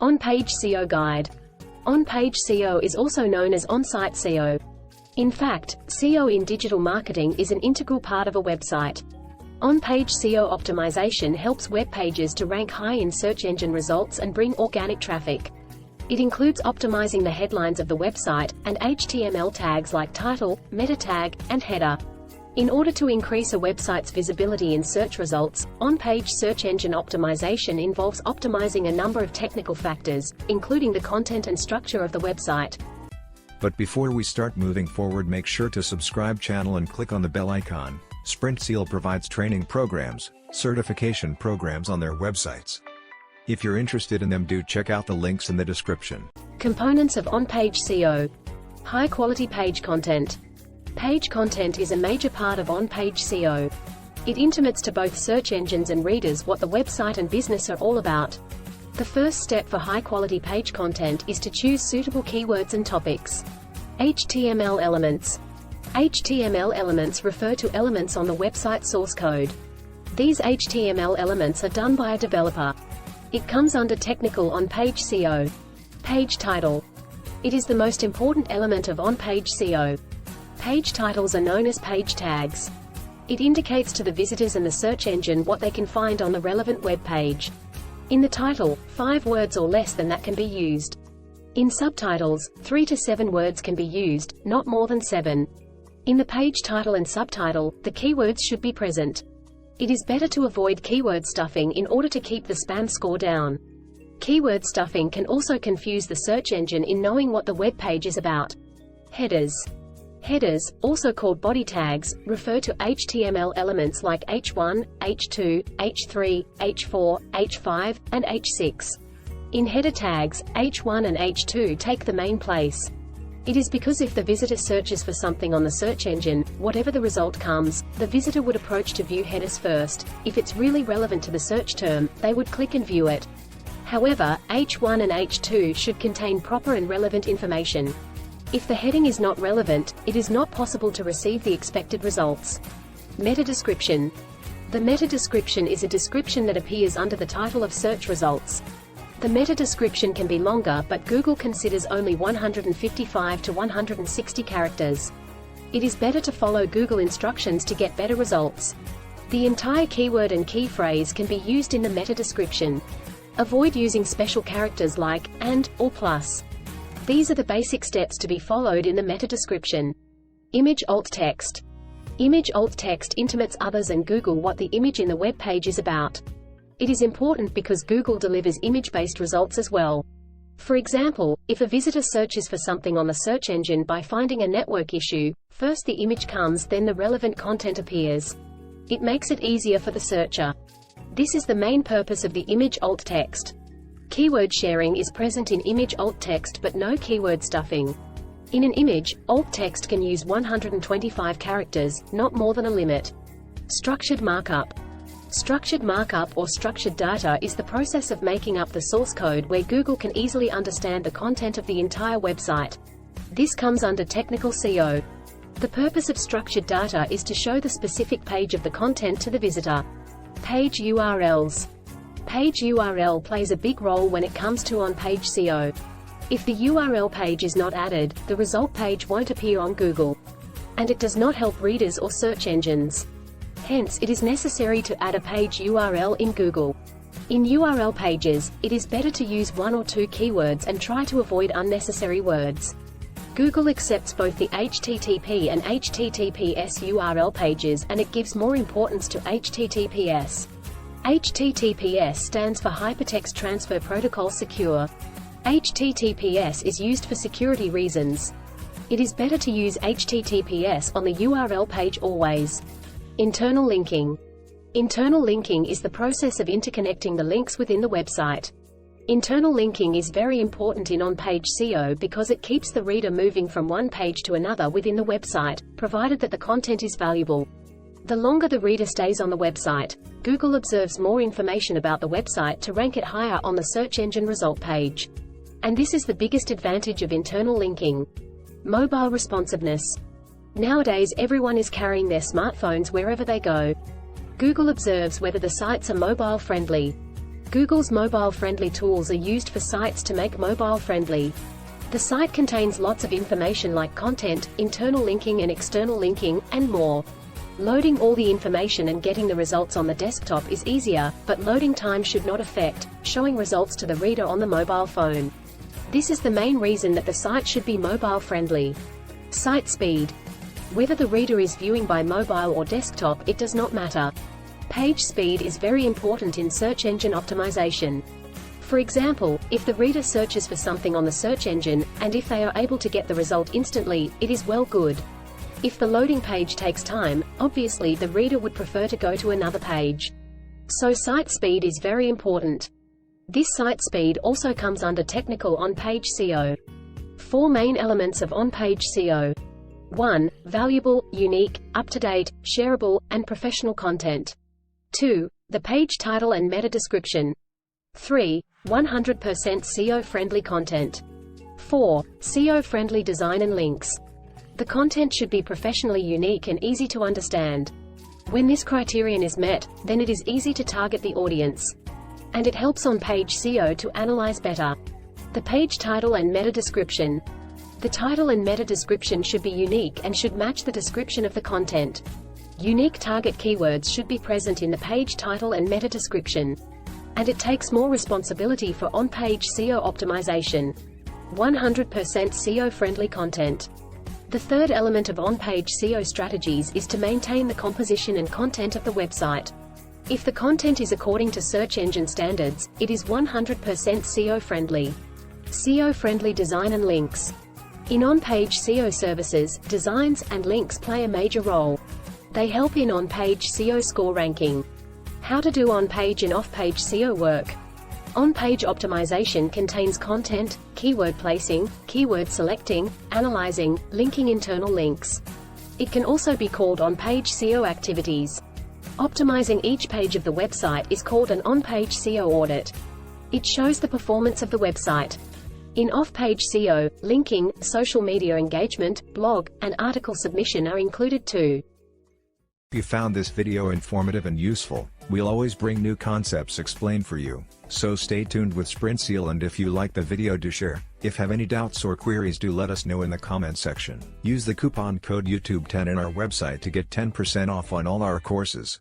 On-page SEO guide. On-page SEO is also known as on-site SEO. In fact, SEO in digital marketing is an integral part of a website. On-page SEO optimization helps web pages to rank high in search engine results and bring organic traffic. It includes optimizing the headlines of the website, and HTML tags like title, meta tag, and header. In order to increase a website's visibility in search results, on-page search engine optimization involves optimizing a number of technical factors, including the content and structure of the website. But before we start moving forward, make sure to subscribe channel and click on the bell icon. Sprintzeal provides training programs, certification programs on their websites. If you're interested in them, do check out the links in the description. Components of on-page SEO. High-quality page content. Page content is a major part of on-page SEO. It intimates to both search engines and readers what the website and business are all about. The first step for high-quality page content is to choose suitable keywords and topics. HTML elements. HTML elements refer to elements on the website source code. These HTML elements are done by a developer. It comes under technical on-page SEO. Page title. It is the most important element of on-page SEO. Page titles are known as page tags. It indicates to the visitors and the search engine what they can find on the relevant web page. In the title, 5 words or less than that can be used. In subtitles, 3 to 7 words can be used, not more than 7. In the page title and subtitle, the keywords should be present. It is better to avoid keyword stuffing in order to keep the spam score down. Keyword stuffing can also confuse the search engine in knowing what the web page is about. Headers. Headers, also called body tags, refer to HTML elements like H1, H2, H3, H4, H5, and H6. In header tags, H1 and H2 take the main place. It is because if the visitor searches for something on the search engine, whatever the result comes, the visitor would approach to view headers first. If it's really relevant to the search term, they would click and view it. However, H1 and H2 should contain proper and relevant information. If the heading is not relevant, it is not possible to receive the expected results. Meta description. The meta description is a description that appears under the title of search results. The meta description can be longer, but Google considers only 155 to 160 characters. It is better to follow Google instructions to get better results. The entire keyword and key phrase can be used in the meta description. Avoid using special characters like and or plus. These are the basic steps to be followed in the meta description. Image alt text. Image alt text intimates others and Google what the image in the web page is about. It is important because Google delivers image-based results as well. For example, if a visitor searches for something on the search engine by finding a network issue, first the image comes, then the relevant content appears. It makes it easier for the searcher. This is the main purpose of the image alt text. Keyword sharing is present in image alt text but no keyword stuffing. In an image, alt text can use 125 characters, not more than a limit. Structured markup. Structured markup or structured data is the process of making up the source code where Google can easily understand the content of the entire website. This comes under technical SEO. The purpose of structured data is to show the specific page of the content to the visitor. Page URLs. Page URL plays a big role when it comes to on-page SEO. If the URL page is not added, the result page won't appear on Google. And it does not help readers or search engines. Hence, it is necessary to add a page URL in Google. In URL pages, it is better to use 1 or 2 keywords and try to avoid unnecessary words. Google accepts both the HTTP and HTTPS URL pages, and it gives more importance to HTTPS. HTTPS stands for Hypertext Transfer Protocol Secure. HTTPS is used for security reasons. It is better to use HTTPS on the URL page always. Internal linking. Internal linking is the process of interconnecting the links within the website. Internal linking is very important in on-page SEO because it keeps the reader moving from one page to another within the website, provided that the content is valuable. The longer the reader stays on the website, Google observes more information about the website to rank it higher on the search engine result page. And this is the biggest advantage of internal linking. Mobile responsiveness. Nowadays everyone is carrying their smartphones wherever they go. Google observes whether the sites are mobile friendly. Google's mobile-friendly tools are used for sites to make mobile-friendly. The site contains lots of information like content, internal linking and external linking, and more. Loading all the information and getting the results on the desktop is easier, but loading time should not affect showing results to the reader on the mobile phone. This is the main reason that the site should be mobile-friendly. Site speed. Whether the reader is viewing by mobile or desktop, it does not matter. Page speed is very important in search engine optimization. For example, if the reader searches for something on the search engine, and if they are able to get the result instantly, it is well good. If the loading page takes time, obviously the reader would prefer to go to another page. So site speed is very important. This site speed also comes under technical on-page SEO. 4 main elements of on-page SEO. 1. Valuable, unique, up-to-date, shareable, and professional content. 2. The page title and meta description. 3. 100% SEO-friendly content. 4. SEO-friendly design and links. The content should be professionally unique and easy to understand. When this criterion is met, then it is easy to target the audience. And it helps on-page SEO to analyze better. The page title and meta description. The title and meta description should be unique and should match the description of the content. Unique target keywords should be present in the page title and meta description. And it takes more responsibility for on-page SEO optimization. 100% SEO-friendly content. The third element of on-page SEO strategies is to maintain the composition and content of the website. If the content is according to search engine standards, it is 100% SEO-friendly. SEO-friendly design and links. In on-page SEO services, designs and links play a major role. They help in on-page SEO score ranking. How to do on-page and off-page SEO work. On-page optimization contains content, keyword placing, keyword selecting, analyzing, linking internal links. It can also be called on-page SEO activities. Optimizing each page of the website is called an on-page SEO audit. It shows the performance of the website. In off-page SEO, linking, social media engagement, blog, and article submission are included too. If you found this video informative and useful, we'll always bring new concepts explained for you, so stay tuned with Sprintzeal, and if you like the video, do share. If have any doubts or queries, do let us know in the comment section. Use the coupon code YouTube10 in our website to get 10% off on all our courses.